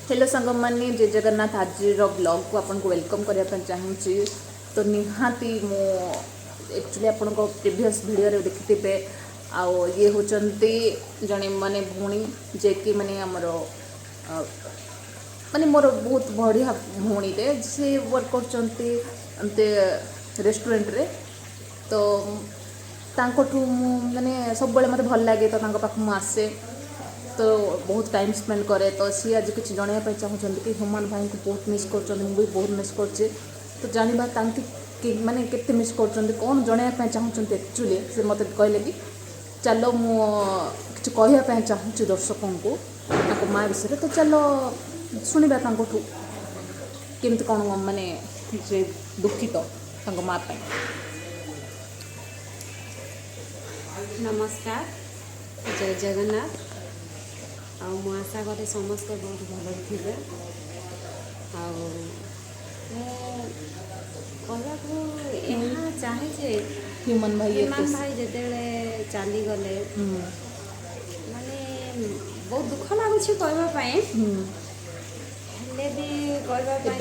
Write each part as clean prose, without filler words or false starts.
Hello सांग मैंने जय जगन्नाथ आज ब्लॉग को आपन को वेलकम करने चाहूँगी। तो निहाती मो एक्चुअली आपन को प्रीवियस वीडियो रे देखिथे आओ ये होचंती जने माने भूणी जे कि माने हमर माने मोर बहुत बढ़िया भूणी रे से वर्क करचंती अंते रेस्टोरेंट रे। तो तांकोठू माने सब बळे मते भल लागे तो तांको पाख मु आसे तो बहुत टाइम स्पेंड करे। तो सी आज किसी जनवाई चाहूँगी कि ह्यूमन भाई को बहुत मिस कर मुझे बहुत मिस कर। तो जानवा माने केते मिस कर कौन जनवाई चाहूँगी एक्चुअली से मत कहले कि चलो मुझे कहवाई चाहूँगी दर्शकों को माँ विषय। तो चलो शुणा केमती कौन माने से दुखित माँ पे। नमस्कार, जय जगन्नाथ। मु आशा करें समस्त बहुत भल थे। कहवा चाहे जे ह्यूमन भाई जिते चली गले माने बहुत दुख लगुच कहवाई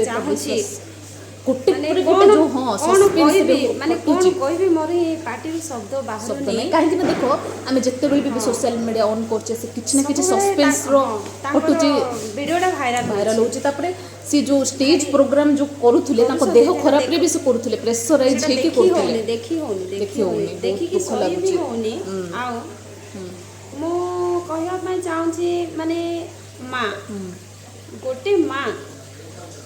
चाहूँगी माने कौन कहबी मोर पार्टी शब्द बाहर नहीं कहीं देखो आम जिते भी सोशल मीडिया ऑन करछे से किछ ना किछ सस्पेंस रो फटुची वीडियोटा भाइराल होची। तापरे सी जो स्टेज प्रोग्राम जो करूथुले ताको देह खराब रे भी से करूथुले प्रेशराइज हे कि करूथुले देखी होनी देखी कि सही भी होनी। आओ मो कहया मैं चाहूँगी माने माँ गोटे माँ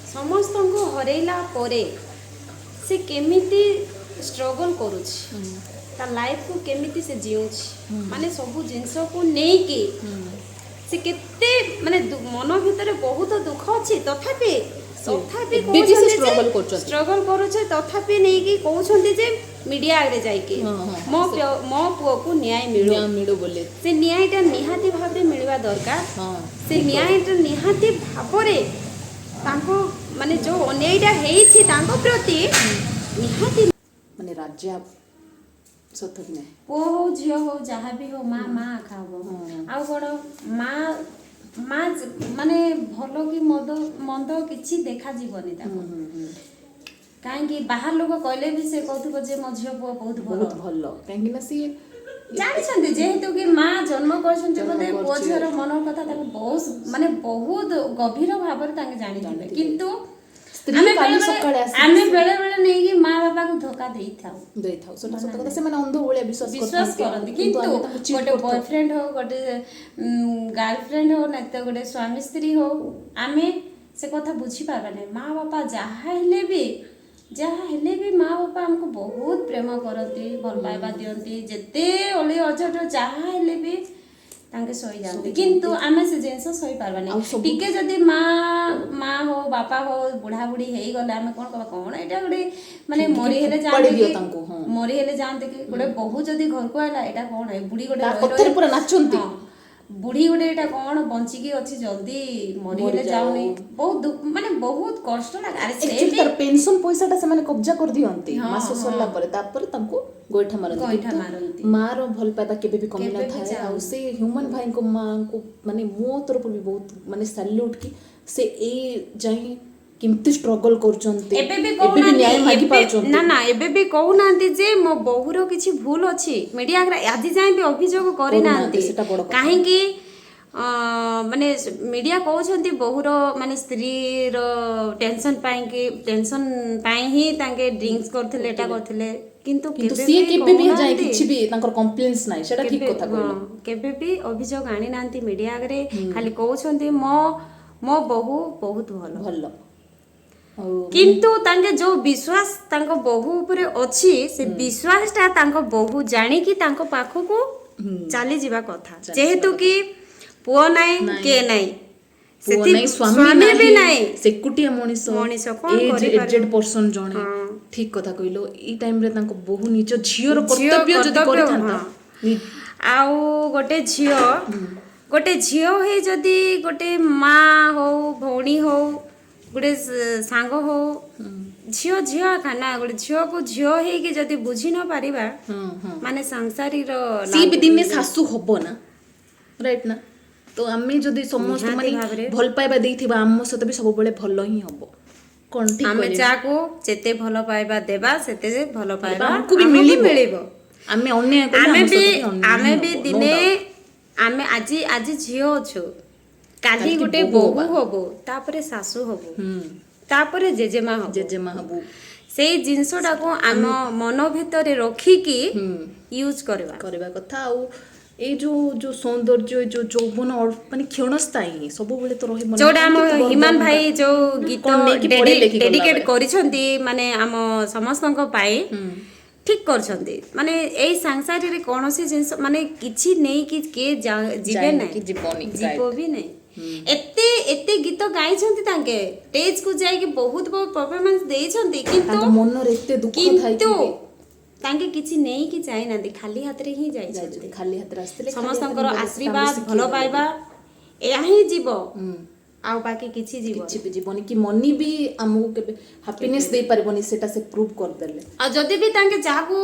समस्त को हरैला परे से केमिति स्ट्रगल करुछि ता लाइफ को केमिति से जीउछि माने सबु जिंस को नहीं कि से केते माने मन भीतर बहुत दुख अछि तथापि स्ट्रगल करुछि तथापि नहीं कि कहउछन्ती जे मीडिया आगे जाई के मो पुओ को न्याय मिलो बोले से न्यायटा निहाती भाबरे मिलवा दरकार। से न्यायटा निहाती भाबरे तांको माने जो अन्यायटा हेछि तांको प्रति निहाती माने राज्य सत कि नहीं ओ हो झियो हो जहाँ भी हो माँ माँ खाबो आ बड़ माँ माँ माने भलो कि मंद किछि देखा जीवनी ताको काहे बाहर लोग कहले भी से कहथबो जे मो झियो बहुत भलो काहे ना सी जानिछन्ती जेहेतु कि माँ जन्म करछन्ती बोले पुओ झियर मन कथा ताको बहुत माने बहुत गभीर भाव ताके जानिछन्ती किंतु आमे बेले बेले नहीं कि माँ बाबा को धोखा देइथाउ सटा सत कथा से माने अंध ओळे विश्वास करନ୍ତି किंतु गोटे बॉयफ्रेंड हो गोटे गर्लफ्रेंड हो ना तो गोटे स्वामी स्त्री हो आमे से कथा बुझी पाबाने। माँ बापा जहाँ हेले भी माँ बापा हमको बहुत प्रेम करती भल पाइबा दियंती जेते ओली अझट जहाँ हेले भी तांके सही जाते किंतु आमे से जिनस सही पारबानी टिके जदी माँ हो बापा हो बुढ़ा बुढ़ी हेई गले आमे कोन कहबा कोन एटा गोटे माने मरी हेले जानते कि गोटे बहु जदी घर को आला एटा कोन है बुढ़ी गोटे कथर पूरा नाचंती बुढ़ी गोटे एटा कोन बंची अच्छी जल्दी मरी हेले जाउनी बहुत माने बहुत कष्ट लागे। अरे से तर पेंशन पैसाटा से माने कब्जा कर दियंती मास सरला परे तापर तांको गोइठा मारंती माँ रो भल पाता केबे भी कमी ना थाए आ से ह्यूमन भाई को माँ को माने मो तरफ भी बहुत माने सैल्यूट की से ए जाई किमती स्ट्रगल करचंती एबे भी न्याय मागी पाचंती ना एबे भी कहू नांती जे मो बहुरो किछि भूल अछि मीडिया आदि जाय भी अभियोग करि नांती काहे कि माने मीडिया कहउछंती बहुरो माने स्त्री रो टेंशन पाई ही तांके ड्रिंक्स करथिले एटा करथिले किंतु केबे भी जाय किछि भी तांकर कंप्लेंट्स नाही सेटा ठीक कथा कहलो केबे भी अभियोग आनी नांती मीडिया आगरे खाली कहउछंती मो बहु बहुत भलो किंतु तांके जो विश्वास तांको बहु ऊपर अछि से विश्वासटा तांको बहु जानी कि तांको पाखो को चली जीवा कथा जेहेतु कि पुओ नाही के नाही सेति स्वामी भी नाही सेकुटिया मनिष कोन करि एजेड पर्सन जणे ठीक कथा कहिलो ई टाइम रे तांको बहु निज झियर कर्तव्य जदी करि थांता आउ गोटे झियो हे जदी गोटे माँ हो भौणी हो गोटे सांग हो झियो खाना गोटे झियो को झियो हे कि जदी बुझी न पारिबा माने संसारी रो सी भी दिन में सासू हबो ना राइट ना ତ ଆମେ ଯଦି ସମସ୍ତେ ନିହାତି ମାନେ ଭାବରେ। ଭଲ ପାଇବା ଦେଇଥିବା ଆମ ସହିତ ବି ସବୁବେଳେ ଭଲ ହିଁ ହବ। କ'ଣ ଠିକ୍ ଆମେ କହିଲି? ଯାହାକୁ ଯେତେ ଭଲ ପାଇବା ଦେବା ସେତେ ଭଲ ପାଇବା ଆମକୁ ବି ମିଳିବ। ଆମେ ଅନ୍ୟାୟ କଲେ ଆମେ ଆମ ବି ସହିତ ବି ଅନ୍ୟାୟ ଆମେ ହିଁ ବି ହବ, no ଦିନେ doubt। ଆମେ ଆଜି ଝିଅ ଅଛୁ, କାଲି କାଲିକି ଗୋଟେ ବୋହୂ ବୋହୂ ହବା। ହବୁ, ତାପରେ ଶାଶୁ ହବୁ, ହୁଁ ତାପରେ ଜେଜେମା ହବୁ। ଜେଜେମା ହବୁ। ସେଇ ଜିନିଷଟାକୁ ଆମ ମନ ଭିତରେ ରଖିକି ହୁଁ ୟୁଜ କରିବା। କରିବା କଥା। ଆଉ ଏଇ ଯୋଉ ସୌନ୍ଦର୍ଯ୍ୟ, ଏଇ ଯୋଉ ଯୌବନ ମାନେ କ୍ଷଣସ୍ଥାୟୀ, ସବୁବେଳେ ତ ରହିବନି। ଯୋଉଟା ଆମ କାହିଁକି ଏତେ ହିମାନ ଗର୍ବ ଭାଇ ହବା? ଯୋଉ ଗୀତ କ'ଣ ନେଇକି ପଳେଇଲେ କି ଗଲା ଡେଡିକେଟ ବେଳେ? କରିଛନ୍ତି ମାନେ ଆମ ସମସ୍ତଙ୍କ ପାଇଁ, ଠିକ କରିଛନ୍ତି। ମାନେ ଏଇ ସଂସାରରେ କୌଣସି ଜିନିଷ ମାନେ କିଛି ନେଇକି କିଏ ଯିବେ ଯାଇନି ନାହିଁ, କି ଯିବନି, ଯିବ right। ବି ନାହିଁ। ଏତେ ଏତେ ଗୀତ ଗାଇଛନ୍ତି ତାଙ୍କେ, ଷ୍ଟେଜକୁ ଯାଇକି ବହୁତ ବହୁତ ପରଫରମାନ୍ସ ଦେଇଛନ୍ତି, କିନ୍ତୁ ତାଙ୍କ ମନରେ ଏତେ ଦୁଃଖ ଥାଇକି କିନ୍ତୁ ବି ତାଙ୍କେ କିଛି ନେଇକି ଯାଇନାହାନ୍ତି, ଖାଲି ହାତରେ ହିଁ ଯାଇଛନ୍ତି। ଖାଲି ହାତରେ ଆସିଥିଲେ, ଖାଲି ହାତରେ ସମସ୍ତଙ୍କର ଗଲେ, ସେଟା ଆମକୁ ଆଶୀର୍ବାଦ, ଭଲ ଶିଖେଇ ଦେଲେ ପାଇବା ବି। ଏହା ହିଁ ଯିବ, ହୁଁ। ଆଉ ବାକି କିଛି ଯିବ। କିଛି ବି ଯିବନି, କି ମନି ବି ଆମକୁ କେବେ ହାପିନେସ୍ ଦେଇପାରିବନି, ସେଟା ସେ ପ୍ରୁଭ୍ କରିଦେଲେ। ଆଉ ଯଦି ବି ତାଙ୍କେ ଯାହାକୁ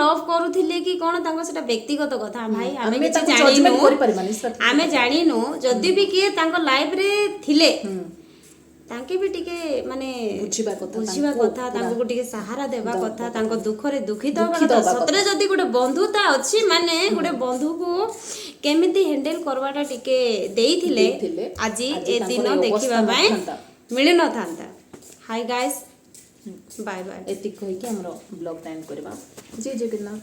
ଲଭ୍ କରୁଥିଲେ କି କ'ଣ, ତାଙ୍କ ସେଟା ବ୍ୟକ୍ତିଗତ କଥା ଭାଇ, ଆମେ କିଛି ତାକୁ ଜାଣିନୁ, judgment କରିପାରିବାନି, ସେଟା ଠିକ୍ ଆମେ କଥା। ଜାଣିନୁ। ଯଦି ବି କିଏ ତାଙ୍କ ଲାଇଫରେ ଥିଲେ, ହୁଁ। ତାଙ୍କେ ବି ଟିକେ ମାନେ ବୁଝିବା କଥା, ତାଙ୍କୁ ଟିକେ ସାହାରା ଦେବା ଦବା କଥା, କଥା। ତାଙ୍କ ଦୁଃଖରେ ଦୁଃଖିତ ହେବା ଦୁଃଖିତ କଥା। ହେବା ସତରେ କଥା। ଯଦି ଗୋଟେ ବନ୍ଧୁତା ଅଛି ମାନେ ଗୋଟେ ବନ୍ଧୁକୁ କେମିତି ହ୍ୟାଣ୍ଡେଲ କରବାଟା ଟିକେ ଦେଇଥିଲେ ଆଜି ଏ ତାଙ୍କର ଦିନ ଏ ଦେଖିବା ଅବସ୍ଥା ପାଇଁ ନଥାନ୍ତା। ମିଳିନଥାନ୍ତା। Hi guys, bye bye. ଏତିକି କହିକି ଆମର ବ୍ଲଗ୍ଟା ଏଣ୍ଡ କରିବା। ଜୟ ଜଗନ୍ନାଥ।